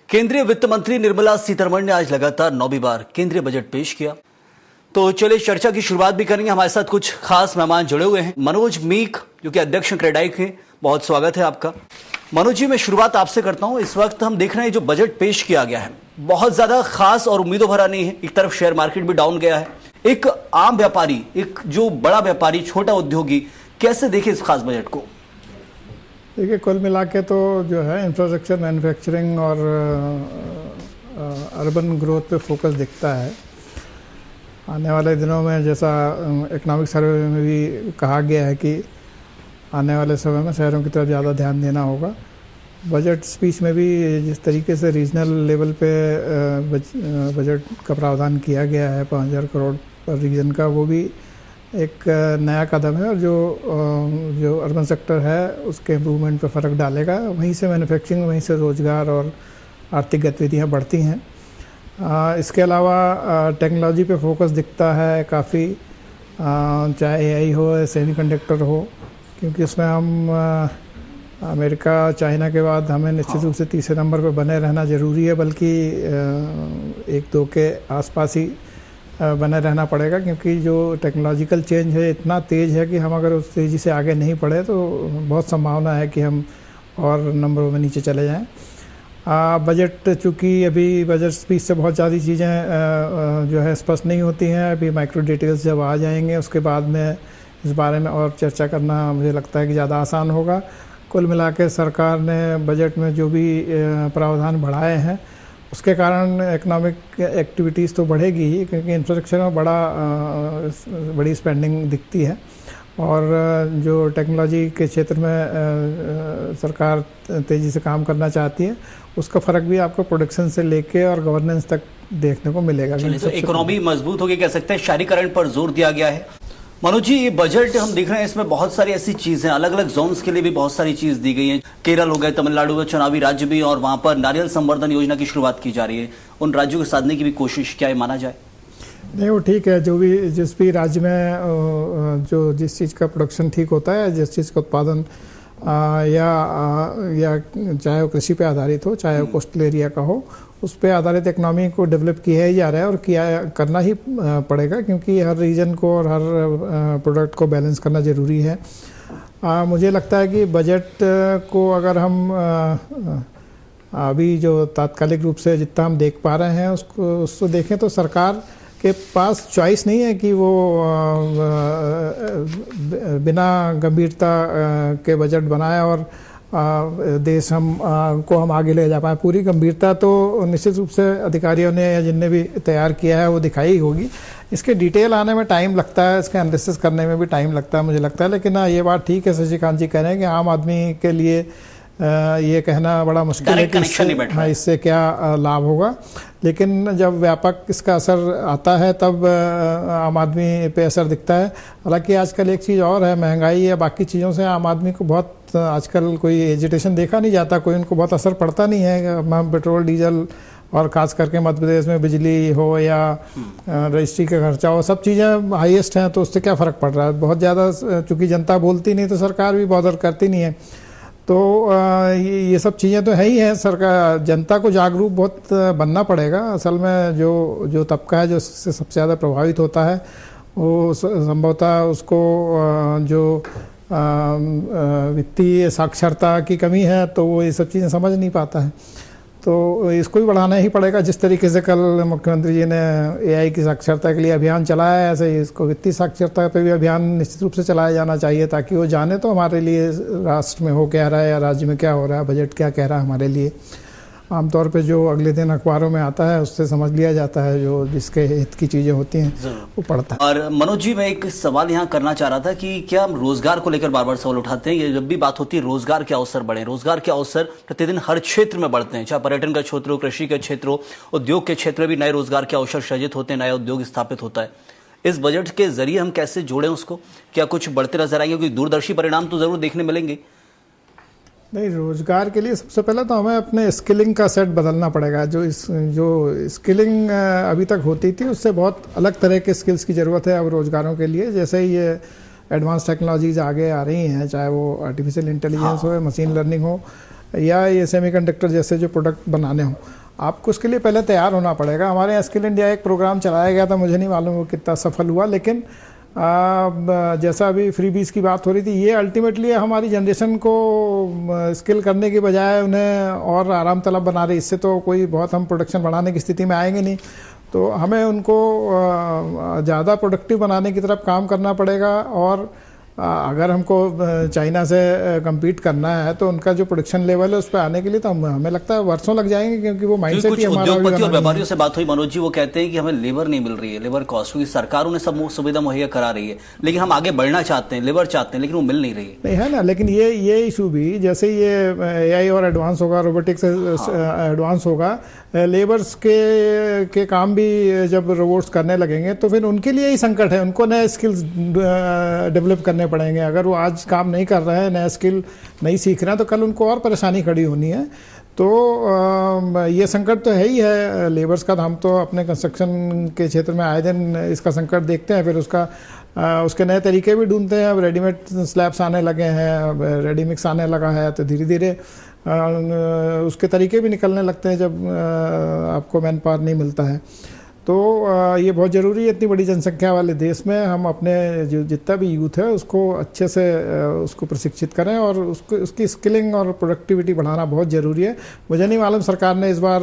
केंद्रीय वित्त मंत्री निर्मला सीतारमण ने आज लगातार 9वीं बार केंद्रीय बजट पेश किया। तो चलिए चर्चा की शुरुआत भी करेंगे। हमारे साथ कुछ खास मेहमान जुड़े हुए हैं। मनोज मीक जो कि अध्यक्ष क्रेडाई हैं, बहुत स्वागत है आपका। मनोज जी, मैं शुरुआत आपसे करता हूं। इस वक्त हम देख रहे हैं जो बजट पेश किया गया है बहुत ज्यादा खास और उम्मीदों भरा नहीं है। एक तरफ शेयर मार्केट भी डाउन गया है, एक आम व्यापारी, एक जो बड़ा व्यापारी, छोटा उद्योगी कैसे देखे इस खास बजट को? देखिए, कुल मिला के तो जो है इंफ्रास्ट्रक्चर, मैन्युफैक्चरिंग और अर्बन ग्रोथ पे फोकस दिखता है। आने वाले दिनों में जैसा इकोनॉमिक सर्वे में भी कहा गया है कि आने वाले समय में शहरों की तरफ ज़्यादा ध्यान देना होगा। बजट स्पीच में भी जिस तरीके से रीजनल लेवल पे बजट का प्रावधान किया गया है 5,000 करोड़ पर रीजन का, वो भी एक नया कदम है और जो अर्बन सेक्टर है उसके इम्प्रूवमेंट पे फ़र्क डालेगा। वहीं से मैन्युफैक्चरिंग, वहीं से रोज़गार और आर्थिक गतिविधियाँ बढ़ती हैं। इसके अलावा टेक्नोलॉजी पे फोकस दिखता है काफ़ी, चाहे एआई हो या सेमीकंडक्टर हो, क्योंकि उसमें हम अमेरिका, चाइना के बाद हमें निश्चित रूप से तीसरे नंबर पर बने रहना ज़रूरी है, बल्कि 1-2 के आसपास ही बने रहना पड़ेगा, क्योंकि जो टेक्नोलॉजिकल चेंज है इतना तेज़ है कि हम अगर उस तेज़ी से आगे नहीं बढ़े तो बहुत संभावना है कि हम और नंबरों में नीचे चले जाएं। बजट चूँकि अभी बजट स्पीच से बहुत ज़्यादा चीज़ें जो है स्पष्ट नहीं होती हैं। अभी माइक्रो डिटेल्स जब आ जाएंगे उसके बाद में इस बारे में और चर्चा करना मुझे लगता है कि ज़्यादा आसान होगा। कुल मिला के सरकार ने बजट में जो भी प्रावधान बढ़ाए हैं उसके कारण इकोनॉमिक एक्टिविटीज़ तो बढ़ेगी ही, क्योंकि इंफ्रास्ट्रक्चर में बड़ी स्पेंडिंग दिखती है। और जो टेक्नोलॉजी के क्षेत्र में सरकार तेज़ी से काम करना चाहती है उसका फ़र्क भी आपको प्रोडक्शन से लेके और गवर्नेंस तक देखने को मिलेगा। तो इकोनॉमी मजबूत होगी कह सकते हैं। शहरीकरण पर जोर दिया गया है। मनोज जी, ये बजट हम देख रहे हैं, इसमें बहुत सारी ऐसी चीजें, अलग अलग जोन्स के लिए भी बहुत सारी चीज दी गई हैं। केरल हो गए, तमिलनाडु में चुनावी राज्य भी, और वहां पर नारियल संवर्धन योजना की शुरुआत की जा रही है। उन राज्यों को साधने की भी कोशिश, क्या ये माना जाए? नहीं, वो ठीक है। जिस भी राज्य में जिस चीज़ का प्रोडक्शन ठीक होता है, जिस चीज़ का उत्पादन या चाहे वो कृषि पे आधारित हो, चाहे वो कोस्टल एरिया का हो, उस पे आधारित इकनॉमी को डेवलप किया ही जा रहा है और करना ही पड़ेगा, क्योंकि हर रीजन को और हर प्रोडक्ट को बैलेंस करना ज़रूरी है। मुझे लगता है कि बजट को अगर हम अभी जो तात्कालिक रूप से जितना हम देख पा रहे हैं उसको देखें तो सरकार के पास चॉइस नहीं है कि वो बिना गंभीरता के बजट बनाए और देश को हम आगे ले जा पाए। पूरी गंभीरता तो निश्चित रूप से अधिकारियों ने या जिनने भी तैयार किया है वो दिखाई होगी। इसके डिटेल आने में टाइम लगता है, इसके एनालिसिस करने में भी टाइम लगता है मुझे लगता है। लेकिन ये बात ठीक है, शशिकांत जी कह रहे हैं कि आम आदमी के लिए ये कहना बड़ा मुश्किल है कि इससे क्या लाभ होगा। लेकिन जब व्यापक इसका असर आता है तब आम आदमी पे असर दिखता है। हालांकि आजकल एक चीज़ और है, महंगाई या बाकी चीज़ों से आम आदमी को बहुत आजकल कोई एजिटेशन देखा नहीं जाता, कोई उनको बहुत असर पड़ता नहीं है। पेट्रोल, डीजल और ख़ास करके मध्य प्रदेश में बिजली हो या रजिस्ट्री का खर्चा हो, सब चीज़ें हाईएस्ट हैं, तो उससे क्या फ़र्क पड़ रहा है? बहुत ज़्यादा, चूँकि जनता बोलती नहीं तो सरकार भी बॉदर करती नहीं है। तो ये सब चीज़ें तो है ही हैं। सरकार, जनता को जागरूक बहुत बनना पड़ेगा। असल में जो तबका है जो सबसे ज़्यादा प्रभावित होता है वो संभवतः उसको जो वित्तीय साक्षरता की कमी है तो वो ये सब चीज़ें समझ नहीं पाता है। तो इसको भी बढ़ाना ही पड़ेगा। जिस तरीके से कल मुख्यमंत्री जी ने एआई की साक्षरता के लिए अभियान चलाया है, ऐसे ही इसको वित्तीय साक्षरता पे भी अभियान निश्चित रूप से चलाया जाना चाहिए, ताकि वो जाने तो हमारे लिए राष्ट्र में हो क्या रहा है या राज्य में क्या हो रहा है, बजट क्या कह रहा है हमारे लिए। आमतौर पे जो अगले दिन अखबारों में आता है उससे समझ लिया जाता है, जो जिसके हित की चीज़ें होती हैं वो पढ़ता है। और मनोज जी, मैं एक सवाल यहाँ करना चाह रहा था कि क्या हम रोजगार को लेकर बार बार सवाल उठाते हैं। ये जब भी बात होती है रोजगार के अवसर बढ़े, रोजगार के अवसर प्रतिदिन हर क्षेत्र में बढ़ते हैं, चाहे पर्यटन का क्षेत्र हो, कृषि का क्षेत्र हो, उद्योग के क्षेत्र में भी नए रोजगार के अवसर सृजित होते हैं, नया उद्योग स्थापित होता है। इस बजट के जरिए हम कैसे जोड़ें उसको? क्या कुछ बढ़ते नजर आएंगे? कोई दूरदर्शी परिणाम तो जरूर देखने मिलेंगे। नहीं, रोज़गार के लिए सबसे पहले तो हमें अपने स्किलिंग का सेट बदलना पड़ेगा। जो स्किलिंग अभी तक होती थी उससे बहुत अलग तरह के स्किल्स की ज़रूरत है अब रोज़गारों के लिए। जैसे ही ये एडवांस टेक्नोलॉजीज आगे आ रही हैं, चाहे वो आर्टिफिशियल इंटेलिजेंस हो या मशीन लर्निंग हो या ये सेमीकंडक्टर जैसे जो प्रोडक्ट बनाने हों, आपको उसके लिए पहले तैयार होना पड़ेगा। हमारे यहाँ स्किल इंडिया एक प्रोग्राम चलाया गया था, मुझे नहीं मालूम वो कितना सफल हुआ, लेकिन जैसा अभी फ्रीबीज की बात हो रही थी, ये अल्टीमेटली हमारी जनरेशन को स्किल करने की बजाय उन्हें और आराम तलब बना रही। इससे तो कोई बहुत हम प्रोडक्शन बढ़ाने की स्थिति में आएंगे नहीं, तो हमें उनको ज़्यादा प्रोडक्टिव बनाने की तरफ काम करना पड़ेगा। और अगर हमको चाइना से compete करना है तो उनका जो प्रोडक्शन लेवल है उस पर आने के लिए तो हमें लगता है वर्षों लग जाएंगे, क्योंकि वो माइंडसेट ही हमारा। उद्योगपति और व्यापारियों से बात हुई मनोज जी, वो कहते हैं कि हमें लेबर नहीं मिल रही है, लेबर कॉस्ट, क्योंकि सरकार उन्हें सब सुविधा मुहैया करा रही है, लेकिन हम आगे बढ़ना चाहते हैं, लेबर चाहते हैं, लेकिन वो मिल नहीं रही है। नहीं है ना, लेकिन ये इशू भी, जैसे ये AI और एडवांस होगा, रोबोटिक्स एडवांस होगा, लेबर्स के काम भी जब रोबोट्स करने लगेंगे तो फिर उनके लिए ही संकट है, उनको नए स्किल्स डेवलप करने पड़ेंगे। अगर वो आज काम नहीं कर रहे हैं, नया स्किल नहीं सीख रहे हैं, तो कल उनको और परेशानी खड़ी होनी है। तो ये संकट तो है ही है लेबर्स का। हम तो अपने कंस्ट्रक्शन के क्षेत्र में आए दिन इसका संकट देखते हैं, फिर उसके नए तरीके भी ढूंढते हैं। अब रेडीमेड स्लैब्स आने लगे हैं, अब रेडी मिक्स आने लगा है, तो धीरे धीरे उसके तरीके भी निकलने लगते हैं जब आपको मैन पावर नहीं मिलता है। तो ये बहुत ज़रूरी है, इतनी बड़ी जनसंख्या वाले देश में हम अपने जो जितना भी यूथ है उसको अच्छे से उसको प्रशिक्षित करें और उसकी स्किलिंग और प्रोडक्टिविटी बढ़ाना बहुत ज़रूरी है। मुझे नहीं मालूम सरकार ने इस बार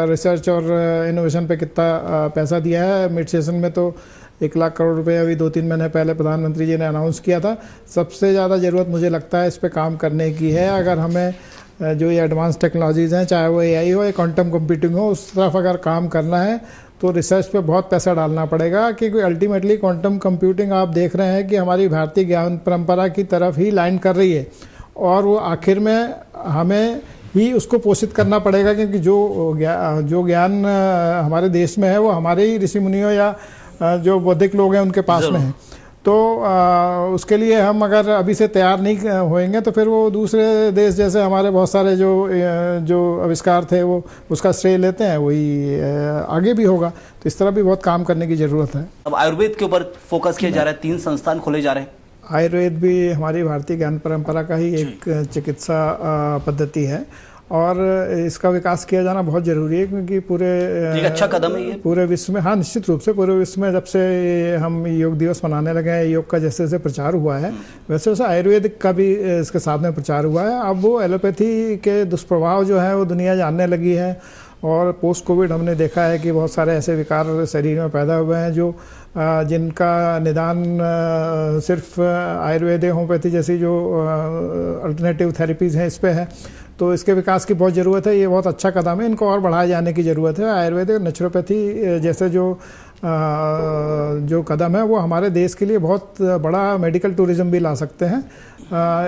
रिसर्च और इनोवेशन पे कितना पैसा दिया है। मिड सेशन में तो 1 लाख करोड़ रुपए अभी 2-3 महीने पहले प्रधानमंत्री जी ने अनाउंस किया था। सबसे ज़्यादा ज़रूरत मुझे लगता है इस पर काम करने की है। अगर हमें जो ये एडवांस टेक्नोलॉजीज़ हैं, चाहे वो AI हो या क्वांटम कंप्यूटिंग हो, उस तरफ अगर काम करना है तो रिसर्च पे बहुत पैसा डालना पड़ेगा, क्योंकि अल्टीमेटली क्वांटम कंप्यूटिंग आप देख रहे हैं कि हमारी भारतीय ज्ञान परंपरा की तरफ ही लाइन कर रही है, और वो आखिर में हमें ही उसको पोषित करना पड़ेगा, क्योंकि जो ज्ञान हमारे देश में है वो हमारे ही ऋषि मुनियों या जो बौद्धिक लोग हैं उनके पास में है। तो उसके लिए हम अगर अभी से तैयार नहीं होएंगे तो फिर वो दूसरे देश जैसे हमारे बहुत सारे जो आविष्कार थे वो उसका श्रेय लेते हैं, वही आगे भी होगा। तो इस तरह भी बहुत काम करने की ज़रूरत है। अब आयुर्वेद के ऊपर फोकस किया जा रहा है, 3 संस्थान खोले जा रहे हैं। आयुर्वेद भी हमारी भारतीय ज्ञान परंपरा का ही एक चिकित्सा पद्धति है और इसका विकास किया जाना बहुत जरूरी है, क्योंकि एक अच्छा कदम है ये पूरे विश्व में। हाँ, निश्चित रूप से पूरे विश्व में जब से हम योग दिवस मनाने लगे हैं, योग का जैसे जैसे प्रचार हुआ है वैसे वैसे आयुर्वेदिक का भी इसके साथ में प्रचार हुआ है। अब वो एलोपैथी के दुष्प्रभाव जो है वो दुनिया जानने लगी है, और पोस्ट कोविड हमने देखा है कि बहुत सारे ऐसे विकार शरीर में पैदा हुए हैं जो जिनका निदान सिर्फ आयुर्वेद होम्योपैथी जैसी जो अल्टरनेटिव थेरेपीज़ हैं इस पे है। तो इसके विकास की बहुत ज़रूरत है। ये बहुत अच्छा कदम है, इनको और बढ़ाए जाने की ज़रूरत है। आयुर्वेदिक नेचुरोपैथी जैसे जो कदम है वो हमारे देश के लिए बहुत बड़ा मेडिकल टूरिज्म भी ला सकते हैं।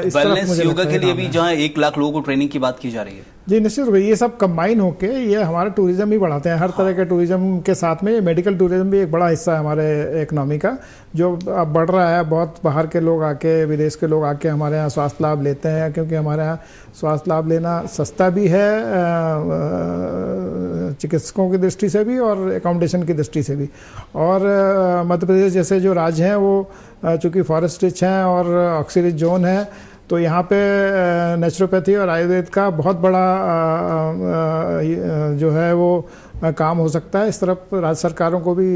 इस तरफ मुझे योगा के लिए भी जहाँ 1 लाख लोगों को ट्रेनिंग की बात की जा रही है। जी निश्चित रूप से ये सब कंबाइन होके ये हमारा टूरिज्म ही बढ़ाते हैं। हर तरह के टूरिज्म के साथ में मेडिकल टूरिज्म भी एक बड़ा हिस्सा है हमारे इकोनॉमी का, जो अब बढ़ रहा है। बहुत बाहर के लोग आके, विदेश के लोग आके हमारे यहाँ स्वास्थ्य लाभ लेते हैं, क्योंकि हमारे यहाँ स्वास्थ्य लाभ लेना सस्ता भी है चिकित्सकों की दृष्टि से भी और एकोमोडेशन की दृष्टि से भी। और मध्य प्रदेश जैसे जो राज्य हैं वो चूँकि फॉरेस्ट रिच हैं और ऑक्सी रिच जोन है, तो यहाँ पे नेचुरोपैथी और आयुर्वेद का बहुत बड़ा जो है वो काम हो सकता है। इस तरफ राज्य सरकारों को भी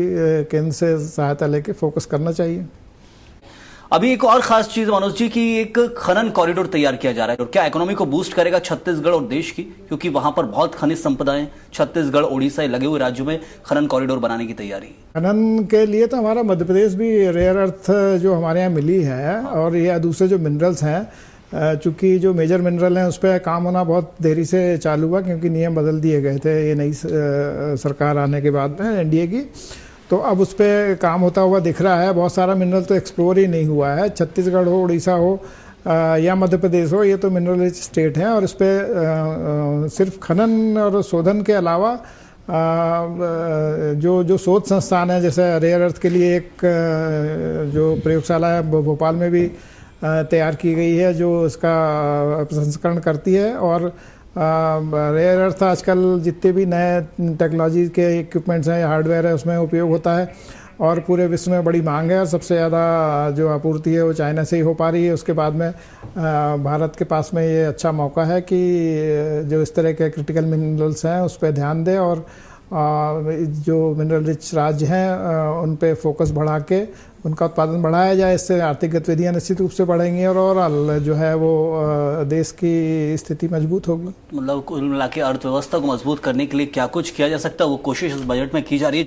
केंद्र से सहायता लेके फोकस करना चाहिए। अभी एक और खास चीज मनोज जी की एक खनन कॉरिडोर तैयार किया जा रहा है, और क्या इकोनॉमी को बूस्ट करेगा छत्तीसगढ़ और देश की, क्योंकि वहां पर बहुत खनिज संपदाएं, छत्तीसगढ़ ओडिशा लगे हुए राज्यों में खनन कॉरिडोर बनाने की तैयारी। खनन के लिए तो हमारा मध्य प्रदेश भी रेयर अर्थ जो हमारे यहाँ मिली है, और ये दूसरे जो मिनरल्स हैं, चूँकि जो मेजर मिनरल हैं उस पर काम होना बहुत देरी से चालू हुआ, क्योंकि नियम बदल दिए गए थे ये नई सरकार आने के बाद में एनडीए की। तो अब उस पर काम होता हुआ दिख रहा है। बहुत सारा मिनरल तो एक्सप्लोर ही नहीं हुआ है। छत्तीसगढ़ हो, उड़ीसा हो या मध्य प्रदेश हो, ये तो मिनरल रिच स्टेट हैं, और इस पर सिर्फ खनन और शोधन के अलावा जो शोध संस्थान है, जैसे रेयर अर्थ के लिए एक जो प्रयोगशाला है भोपाल में भी तैयार की गई है, जो इसका प्रसंस्करण करती है। और रेयर अर्थ आजकल जितने भी नए टेक्नोलॉजी के इक्विपमेंट्स हैं या हार्डवेयर है उसमें उपयोग होता है। और पूरे विश्व में बड़ी मांग है और सबसे ज़्यादा जो आपूर्ति है वो चाइना से ही हो पा रही है। उसके बाद में भारत के पास में ये अच्छा मौका है कि जो इस तरह के क्रिटिकल मिनरल्स हैं उस पर ध्यान दें और जो मिनरल रिच राज्य हैं उन पे फोकस बढ़ा के उनका उत्पादन बढ़ाया जाए। इससे आर्थिक गतिविधियां निश्चित रूप से बढ़ेंगी और ओवरऑल जो है वो देश की स्थिति मजबूत होगी। मतलब कुल मिला के अर्थव्यवस्था को मजबूत करने के लिए क्या कुछ किया जा सकता है वो कोशिश इस बजट में की जा रही है।